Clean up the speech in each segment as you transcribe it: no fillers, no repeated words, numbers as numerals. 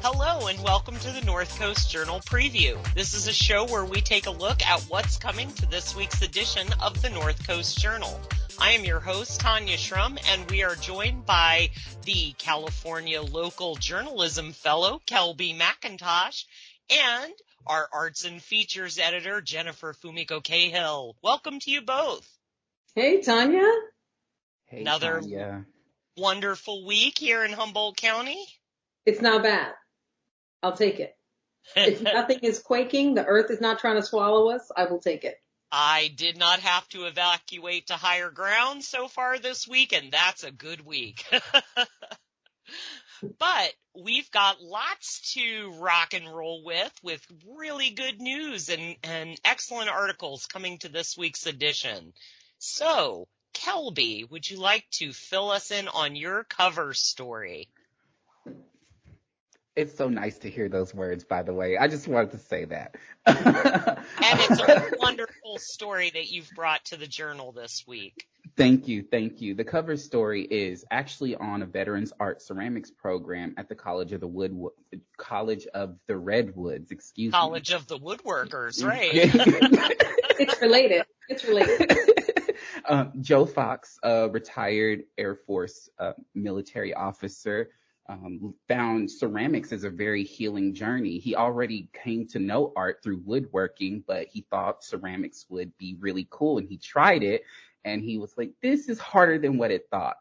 Hello and welcome to the North Coast Journal Preview. This is a show where we take a look at what's coming to this week's edition of the North Coast Journal. I am your host, Tanya Schrum, and we are joined by the California Local Journalism Fellow, Kelby McIntosh, and our Arts and Features Editor, Jennifer Fumiko-Cahill. Welcome to you both. Hey, Tanya. Hey, Another Tanya. wonderful week here in Humboldt County. It's not bad. I'll take it. If nothing is quaking, the earth is not trying to swallow us, I will take it. I did not have to evacuate to higher ground so far this week, and that's a good week. But we've got lots to rock and roll with really good news and excellent articles coming to this week's edition. So, Kelby, would you like to fill us in on your cover story? It's so nice to hear those words, by the way. I just wanted to say that. And it's a wonderful story that you've brought to the Journal this week. Thank you. The cover story is actually on a Veterans Art Ceramics program at the College of the Redwoods. College of the Woodworkers, right? It's related. Joe Fox, a retired Air Force military officer, found ceramics as a very healing journey. He already came to know art through woodworking, but he thought ceramics would be really cool, and he tried it, and he was like, this is harder than what it thought.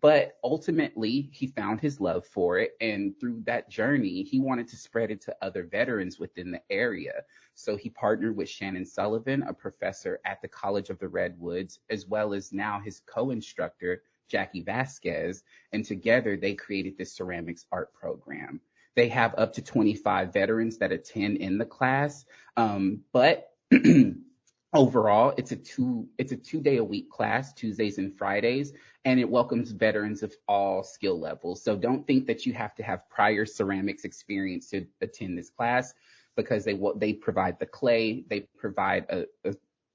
But ultimately, he found his love for it, and through that journey, he wanted to spread it to other veterans within the area. So he partnered with Shannon Sullivan, a professor at the College of the Redwoods, as well as now his co-instructor, Jackie Vasquez, and together they created this ceramics art program. They have up to 25 veterans that attend in the class, but overall, it's a two-day-a-week class, Tuesdays and Fridays, and it welcomes veterans of all skill levels. So don't think that you have to have prior ceramics experience to attend this class, because they provide the clay, they provide a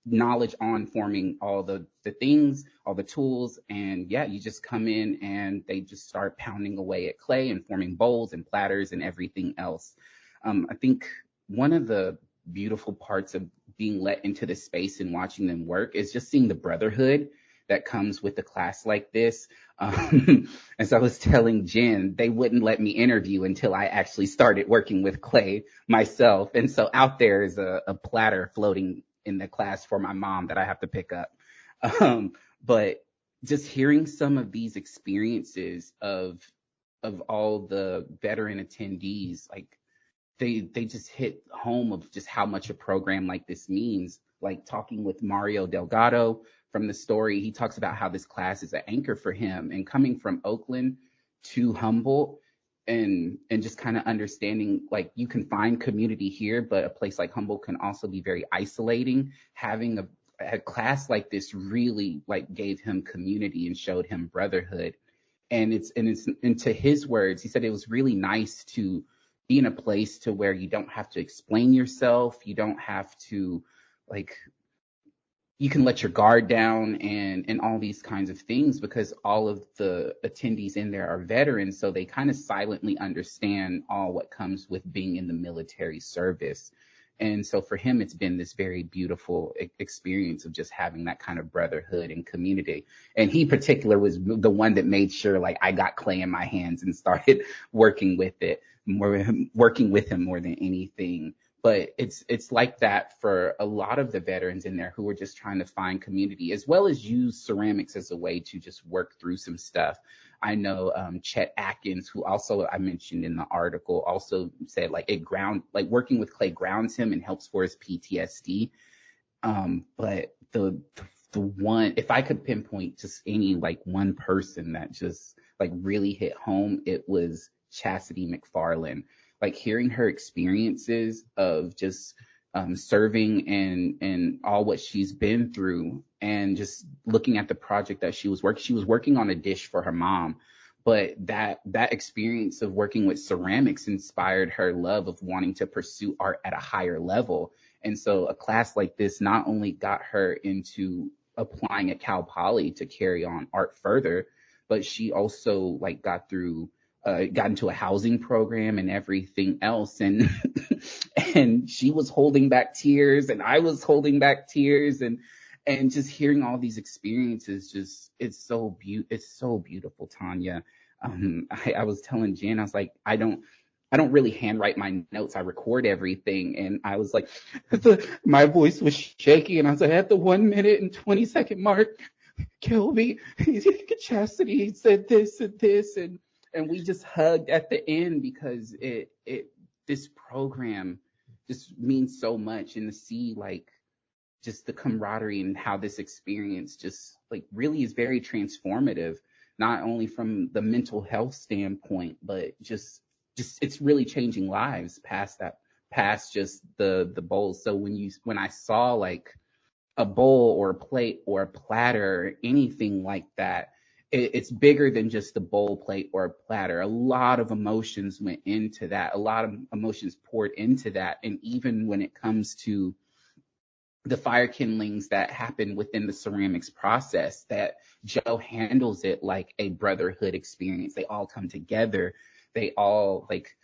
knowledge on forming all the things, all the tools, and yeah, you just come in and they just start pounding away at clay and forming bowls and platters and everything else. I think one of the beautiful parts of being let into the space and watching them work is just seeing the brotherhood that comes with a class like this. As I was telling Jen, they wouldn't let me interview until I actually started working with clay myself. And so out there is a platter floating in the class for my mom that I have to pick up. But just hearing some of these experiences of all the veteran attendees, like they just hit home of just how much a program like this means. Like talking with Mario Delgado from the story, he talks about how this class is an anchor for him, and coming from Oakland to Humboldt, and just kind of understanding, like, you can find community here, but a place like Humboldt can also be very isolating. Having a class like this really like gave him community and showed him brotherhood. And to his words, he said it was really nice to be in a place to where you don't have to explain yourself, you don't have to, like, you can let your guard down and all these kinds of things, because all of the attendees in there are veterans, so they kind of silently understand all what comes with being in the military service. And so for him, it's been this very beautiful experience of just having that kind of brotherhood and community. And he particular was the one that made sure, like, I got clay in my hands and started working with him more than anything. But it's like that for a lot of the veterans in there who are just trying to find community, as well as use ceramics as a way to just work through some stuff. I know Chet Atkins, who also I mentioned in the article, also said like working with clay grounds him and helps for his PTSD. But the one, if I could pinpoint just any like one person that just like really hit home, it was Chastity McFarland. Like hearing her experiences of just serving and all what she's been through, and just looking at the project that she was working on a dish for her mom. But that experience of working with ceramics inspired her love of wanting to pursue art at a higher level. And so a class like this not only got her into applying at Cal Poly to carry on art further, but she also like got into a housing program and everything else. And and she was holding back tears, and I was holding back tears, and just hearing all these experiences, just it's so beautiful, Tanya. I was telling Jen, I was like, I don't really handwrite my notes. I record everything. And I was like, my voice was shaky. And I was like, at the 1 minute and 20-second mark, Kelby, Chastity said this and this. And we just hugged at the end, because this program just means so much. And to see like just the camaraderie and how this experience just like really is very transformative, not only from the mental health standpoint, but just it's really changing lives past just the bowl. So when I saw like a bowl or a plate or a platter or anything like that, it's bigger than just a bowl, plate, or a platter. A lot of emotions went into that. A lot of emotions poured into that. And even when it comes to the fire kindlings that happen within the ceramics process, that Joe handles it like a brotherhood experience. They all come together. They all like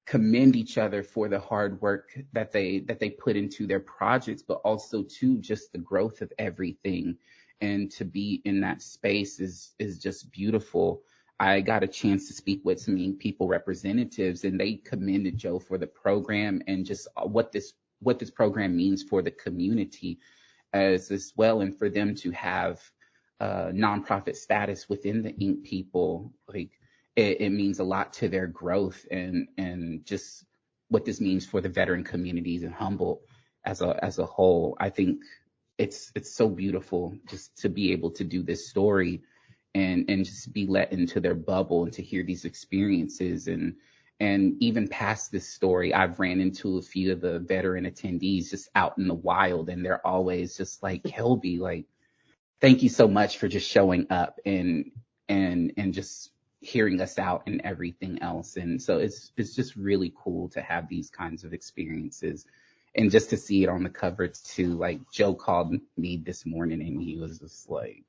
commend each other for the hard work that they put into their projects, but also too just the growth of everything. And to be in that space is just beautiful. I got a chance to speak with some young people representatives, and they commended Joe for the program and just what this program means for the community as well, and for them to have nonprofit status within the Ink people. Like it means a lot to their growth, and just what this means for the veteran communities and Humboldt as a whole. I think it's so beautiful just to be able to do this story and just be let into their bubble and to hear these experiences. And even past this story, I've ran into a few of the veteran attendees just out in the wild, and they're always just like, Kelby, like, thank you so much for just showing up and just hearing us out and everything else. And so it's just really cool to have these kinds of experiences. And just to see it on the cover too, like Joe called me this morning and he was just like,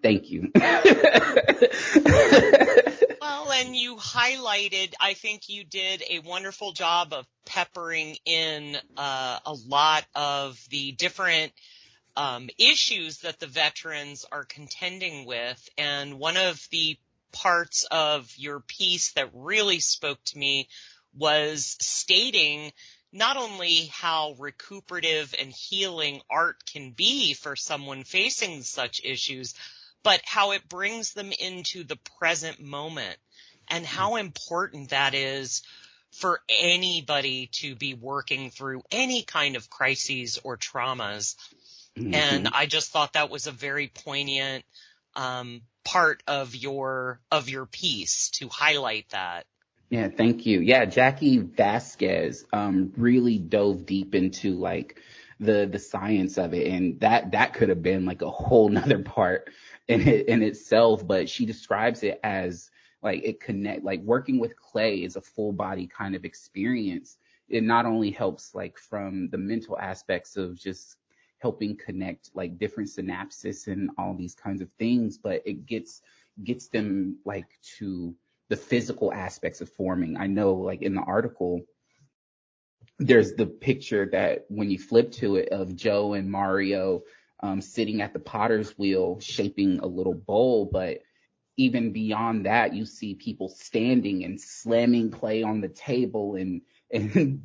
thank you. Well, and you highlighted, I think you did a wonderful job of peppering in a lot of the different issues that the veterans are contending with. And one of the parts of your piece that really spoke to me was stating not only how recuperative and healing art can be for someone facing such issues, but how it brings them into the present moment, and how important that is for anybody to be working through any kind of crises or traumas. Mm-hmm. And I just thought that was a very poignant part of your piece to highlight that. Yeah, thank you. Yeah, Jackie Vasquez really dove deep into like the science of it, and that could have been like a whole nother part in itself. But she describes it as like working with clay is a full body kind of experience. It not only helps like from the mental aspects of just helping connect like different synapses and all these kinds of things, but it gets them like to the physical aspects of forming. I know like in the article, there's the picture that when you flip to it of Joe and Mario sitting at the potter's wheel shaping a little bowl. But even beyond that, you see people standing and slamming clay on the table and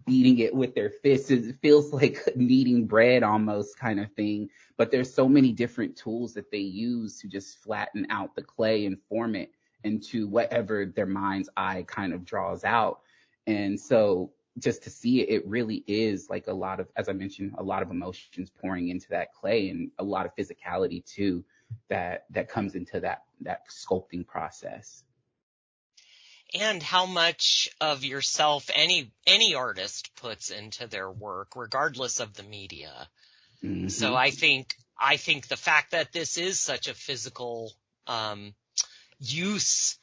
beating it with their fists. It feels like kneading bread almost kind of thing. But there's so many different tools that they use to just flatten out the clay and form it into whatever their mind's eye kind of draws out. And so just to see it, it really is like a lot of, as I mentioned, a lot of emotions pouring into that clay, and a lot of physicality too that comes into that sculpting process. And how much of yourself any artist puts into their work, regardless of the media. Mm-hmm. So I think the fact that this is such a physical use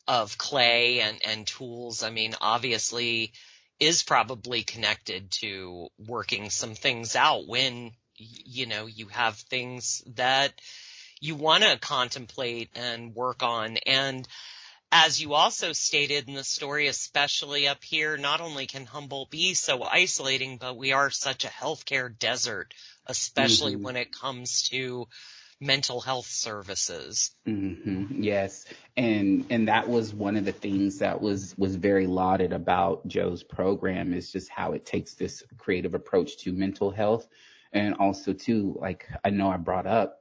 of clay and tools, I mean, obviously is probably connected to working some things out when, you know, you have things that you want to contemplate and work on. And as you also stated in the story, especially up here, not only can Humboldt be so isolating, but we are such a healthcare desert, especially when it comes to mental health services. Mm-hmm. Yes. And that was one of the things that was very lauded about Joe's program, is just how it takes this creative approach to mental health. And also too, like I know I brought up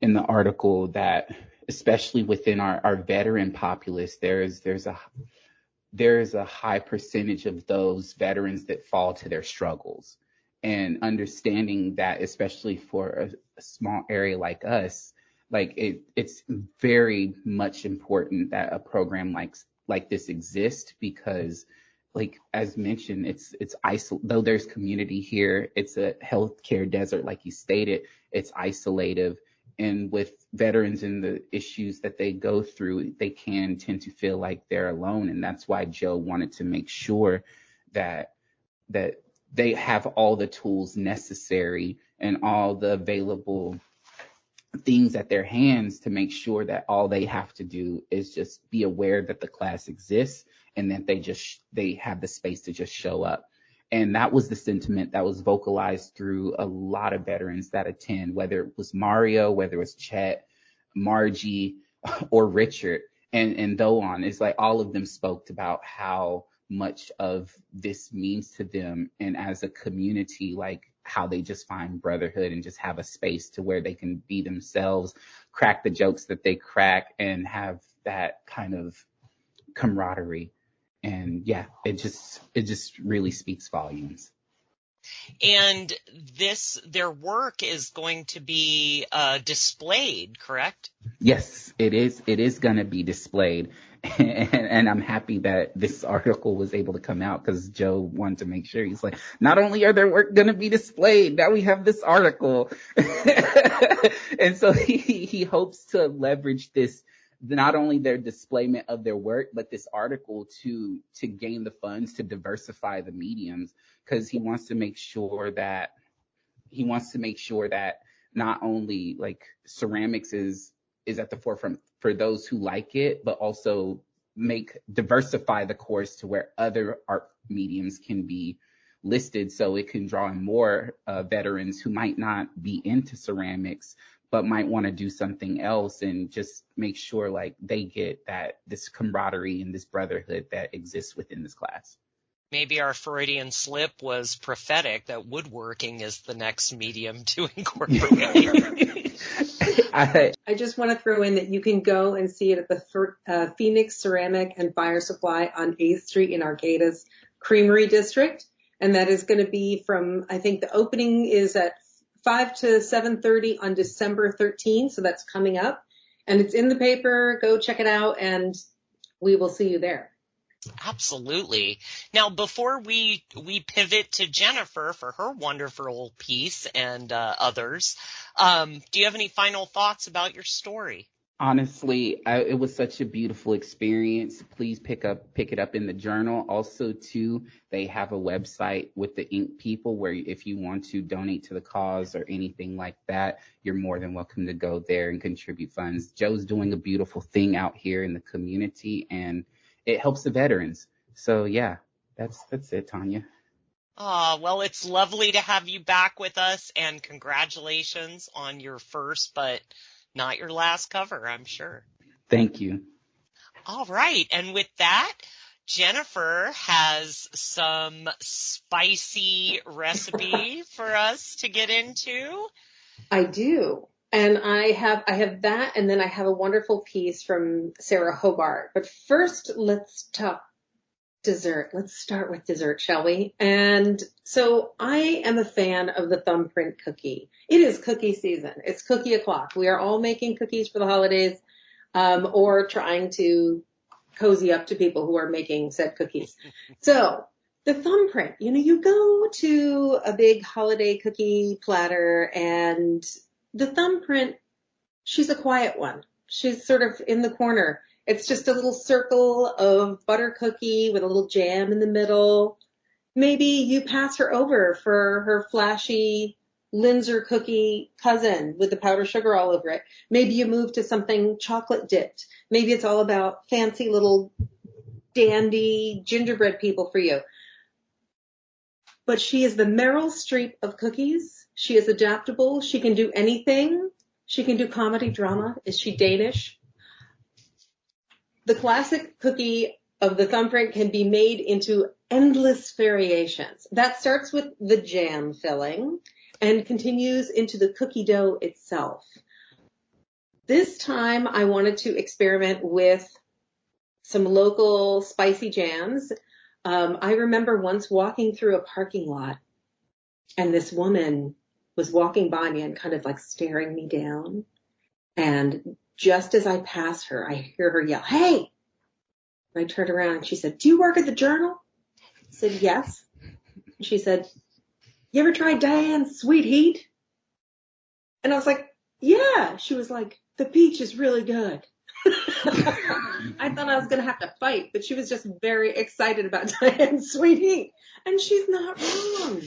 in the article that especially within our veteran populace, there's a high percentage of those veterans that fall to their struggles. And understanding that, especially for a small area like us, like it's very much important that a program like this exists, because, like as mentioned, it's though there's community here, it's a healthcare desert, like you stated, it's isolative. And with veterans and the issues that they go through, they can tend to feel like they're alone. And that's why Joe wanted to make sure that they have all the tools necessary and all the available things at their hands to make sure that all they have to do is just be aware that the class exists and that they have the space to just show up. And that was the sentiment that was vocalized through a lot of veterans that attend, whether it was Mario, whether it was Chet, Margie, or Richard, and though on. It's like all of them spoke about how much of this means to them, and as a community, like how they just find brotherhood and just have a space to where they can be themselves, crack the jokes that they crack, and have that kind of camaraderie. And yeah, it just really speaks volumes. And their work is going to be displayed, correct? Yes, it is. It is going to be displayed. And I'm happy that this article was able to come out, because Joe wanted to make sure. He's like, not only are their work going to be displayed, now we have this article. And so he hopes to leverage this, not only their displayment of their work, but this article to gain the funds to diversify the mediums, because he wants to make sure that not only like ceramics is at the forefront for those who like it, but also diversify the course to where other art mediums can be listed, so it can draw in more veterans who might not be into ceramics but might want to do something else, and just make sure like they get this camaraderie and this brotherhood that exists within this class. Maybe our Freudian slip was prophetic, that woodworking is the next medium to incorporate. I just want to throw in that you can go and see it at the Phoenix Ceramic and Fire Supply on 8th Street in Arcata's Creamery District. And that is going to be from, I think the opening is at 5 to 7:30 on December 13th. So that's coming up. And it's in the paper. Go check it out, and we will see you there. Absolutely. Now, before we pivot to Jennifer for her wonderful piece and others, do you have any final thoughts about your story? Honestly, it was such a beautiful experience. Please pick it up in the journal. Also, too, they have a website with the ink people where if you want to donate to the cause or anything like that, you're more than welcome to go there and contribute funds. Joe's doing a beautiful thing out here in the community, and it helps the veterans. So yeah, that's it, Tanya. Well, it's lovely to have you back with us, and congratulations on your first, but not your last cover, I'm sure. Thank you. All right. And with that, Jennifer has some spicy recipe for us to get into. I do. And I have that, and then I have a wonderful piece from Sarahs Hobarts. But first, let's talk dessert. Let's start with dessert, shall we? And so I am a fan of the thumbprint cookie. It is cookie season. It's cookie o'clock. We are all making cookies for the holidays, or trying to cozy up to people who are making said cookies. So the thumbprint, you go to a big holiday cookie platter and the thumbprint, she's a quiet one. She's sort of in the corner. It's just a little circle of butter cookie with a little jam in the middle. Maybe you pass her over for her flashy Linzer cookie cousin with the powdered sugar all over it. Maybe you move to something chocolate dipped. Maybe it's all about fancy little dandy gingerbread people for you. But she is the Meryl Streep of cookies. She is adaptable. She can do anything. She can do comedy, drama. Is she Danish? The classic cookie of the thumbprint can be made into endless variations. That starts with the jam filling and continues into the cookie dough itself. This time I wanted to experiment with some local spicy jams. I remember once walking through a parking lot and this woman was walking by me and kind of like staring me down. And just as I pass her, I hear her yell, "Hey!" And I turned around and she said, "Do you work at the Journal?" I said, "Yes." She said, "You ever tried Diane's Sweet Heat?" And I was like, "Yeah." She was like, "The peach is really good." I thought I was going to have to fight, but she was just very excited about Diane's Sweet Heat. And she's not wrong.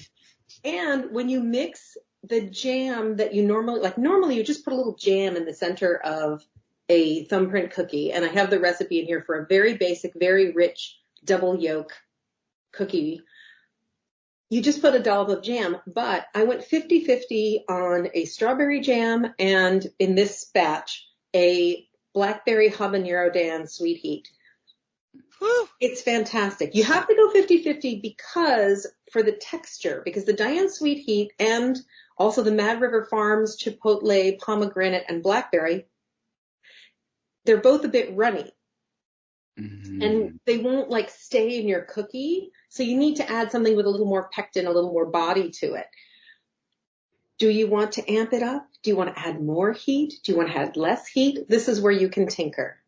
And when you mix the jam that you normally you just put a little jam in the center of a thumbprint cookie. And I have the recipe in here for a very basic, very rich double yolk cookie. You just put a dollop of jam, but I went 50-50 on a strawberry jam and in this batch, a blackberry habanero Dan Sweet Heat. Whew. It's fantastic. You have to go 50-50 because for the texture, because the Diane Sweet Heat and also the Mad River Farms Chipotle pomegranate and blackberry, they're both a bit runny. Mm-hmm. And they won't like stay in your cookie. So you need to add something with a little more pectin, a little more body to it. Do you want to amp it up? Do you want to add more heat? Do you want to add less heat? This is where you can tinker.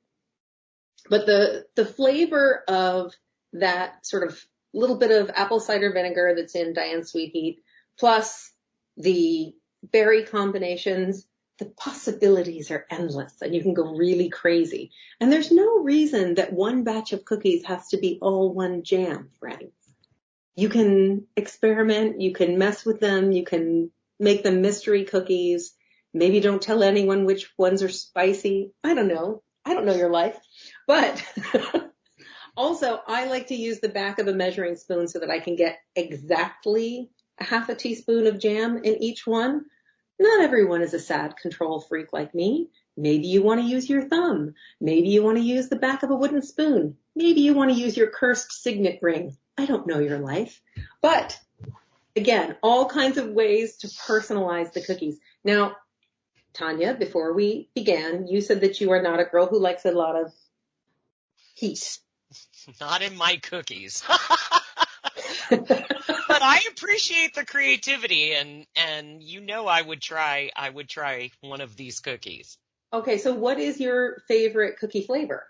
But the flavor of that sort of little bit of apple cider vinegar that's in Diane Sweet Heat, plus the berry combinations, the possibilities are endless and you can go really crazy. And there's no reason that one batch of cookies has to be all one jam, friends. You can experiment, you can mess with them, you can make them mystery cookies. Maybe don't tell anyone which ones are spicy. I don't know. I don't know your life. But also, I like to use the back of a measuring spoon so that I can get exactly a half a teaspoon of jam in each one. Not everyone is a sad control freak like me. Maybe you want to use your thumb. Maybe you want to use the back of a wooden spoon. Maybe you want to use your cursed signet ring. I don't know your life. But again, all kinds of ways to personalize the cookies. Now, Tanya, before we began, you said that you are not a girl who likes a lot of heat. Not in my cookies. But I appreciate the creativity and I would try one of these cookies. Okay, so what is your favorite cookie flavor?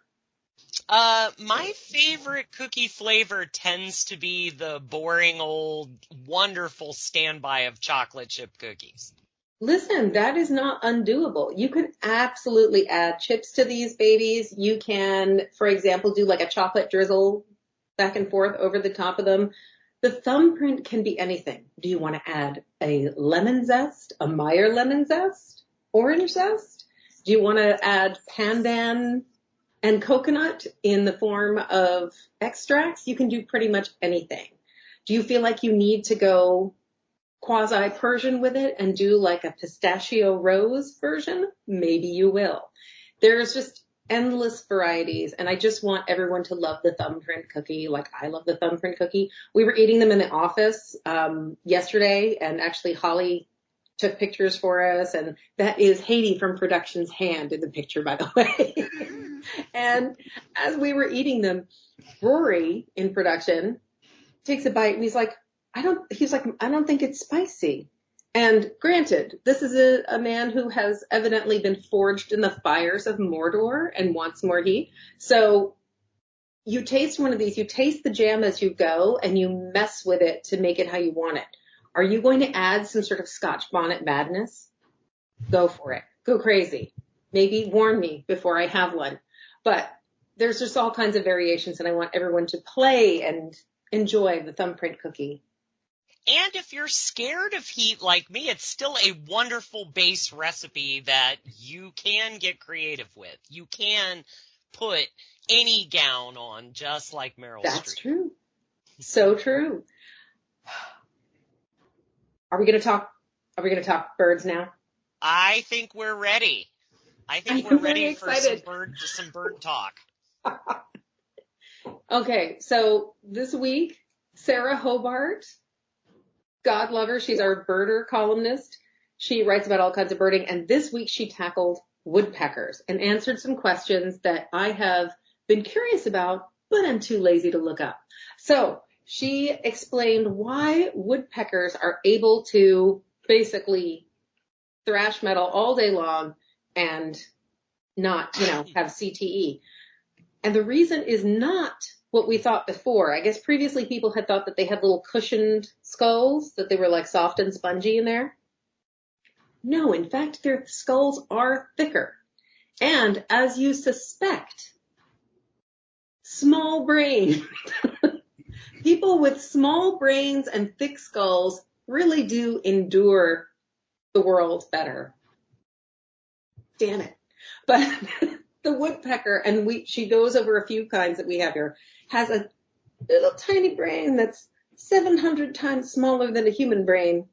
My favorite cookie flavor tends to be the boring old wonderful standby of chocolate chip cookies. Listen, that is not undoable. You can absolutely add chips to these babies. You can, for example, do like a chocolate drizzle back and forth over the top of them. The thumbprint can be anything. Do you want to add a lemon zest, a Meyer lemon zest, orange zest? Do you want to add pandan and coconut in the form of extracts? You can do pretty much anything. Do you feel like you need to go quasi-Persian with it and do like a pistachio rose version? Maybe you will. There's just endless varieties, and I just want everyone to love the thumbprint cookie like I love the thumbprint cookie. We were eating them in the office yesterday, and actually Holly took pictures for us, and that is Haiti from Production's hand in the picture, by the way. And as we were eating them, Rory in Production takes a bite, and he's like, I don't think it's spicy. And granted, this is a man who has evidently been forged in the fires of Mordor and wants more heat. So you taste one of these, you taste the jam as you go, and you mess with it to make it how you want it. Are you going to add some sort of Scotch bonnet madness? Go for it. Go crazy. Maybe warn me before I have one. But there's just all kinds of variations, and I want everyone to play and enjoy the thumbprint cookie. And if you're scared of heat like me, it's still a wonderful base recipe that you can get creative with. You can put any gown on, just like Meryl Streep. That's true. So true. Are we going to talk birds now? I think we're ready. I think we're ready for some bird talk. Okay, so this week, Sarahs Hobarts, God love her, she's our birder columnist. She writes about all kinds of birding, and this week she tackled woodpeckers and answered some questions that I have been curious about, but I'm too lazy to look up. So she explained why woodpeckers are able to basically thrash metal all day long and not, have CTE. And the reason is not what we thought before. I guess previously people had thought that they had little cushioned skulls, that they were like soft and spongy in there. No, in fact, their skulls are thicker. And as you suspect, small brain. People with small brains and thick skulls really do endure the world better. Damn it. But the woodpecker, and she goes over a few kinds that we have here, has a little tiny brain that's 700 times smaller than a human brain,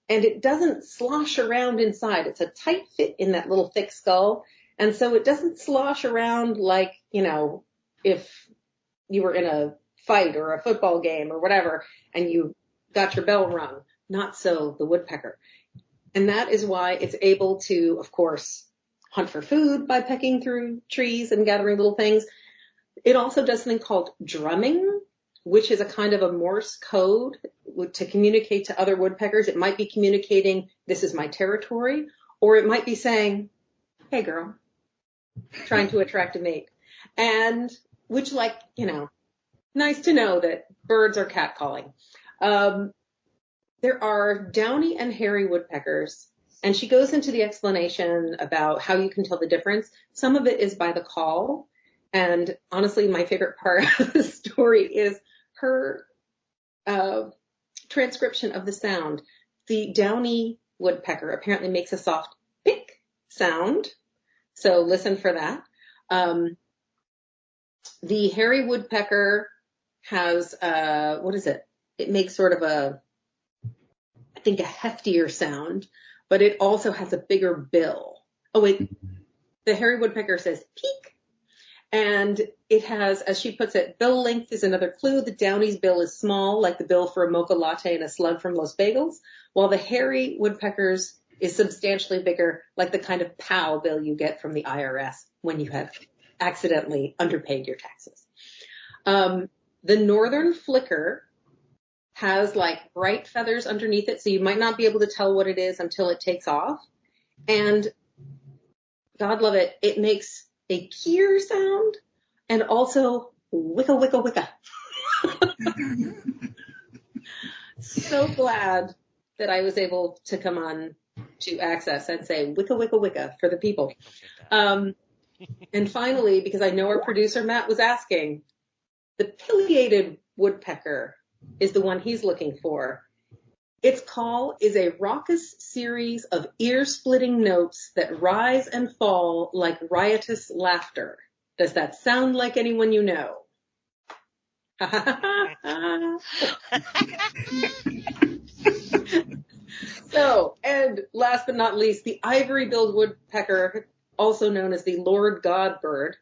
and it doesn't slosh around inside. It's a tight fit in that little thick skull, and so it doesn't slosh around like, if you were in a fight or a football game or whatever, and you got your bell rung. Not so the woodpecker. And that is why it's able to, of course, hunt for food by pecking through trees and gathering little things. It also does something called drumming, which is a kind of a Morse code to communicate to other woodpeckers. It might be communicating, this is my territory, or it might be saying, hey girl, trying to attract a mate. And which, nice to know that birds are catcalling. There are downy and hairy woodpeckers, and she goes into the explanation about how you can tell the difference. Some of it is by the call, and honestly, my favorite part of the story is her transcription of the sound. The downy woodpecker apparently makes a soft pick sound, so listen for that. The hairy woodpecker has, it makes sort of a heftier sound, but it also has a bigger bill. Oh wait, the hairy woodpecker says peak, and it has, as she puts it, bill length is another clue. The downy's bill is small, like the bill for a mocha latte and a slug from Los Bagels, while the hairy woodpecker's is substantially bigger, like the kind of POW bill you get from the IRS when you have accidentally underpaid your taxes. The northern flicker has bright feathers underneath it, so you might not be able to tell what it is until it takes off. And God love it, it makes a keer sound and also wicka, wicka, wicka. So glad that I was able to come on to Access and say wicka, wicka, wicka for the people. And finally, because I know our producer Matt was asking, the pileated woodpecker is the one he's looking for. Its call is a raucous series of ear-splitting notes that rise and fall like riotous laughter. Does that sound like anyone you know? So, and last but not least, the ivory-billed woodpecker, also known as the Lord God bird.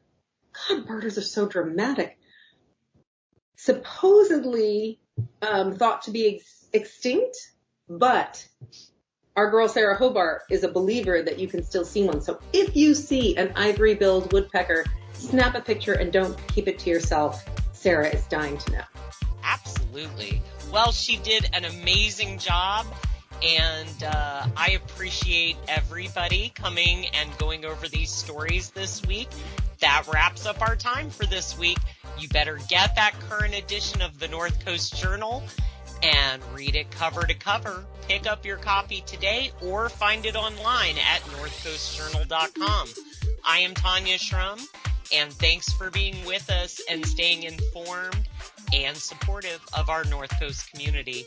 God, birders are so dramatic. Supposedly thought to be extinct, but our girl Sarahs Hobarts is a believer that you can still see one. So if you see an ivory-billed woodpecker, snap a picture and don't keep it to yourself. Sarah is dying to know. Absolutely. Well, she did an amazing job. And I appreciate everybody coming and going over these stories this week. That wraps up our time for this week. You better get that current edition of the North Coast Journal and read it cover to cover. Pick up your copy today or find it online at northcoastjournal.com. I am Tanya Schrum, and thanks for being with us and staying informed and supportive of our North Coast community.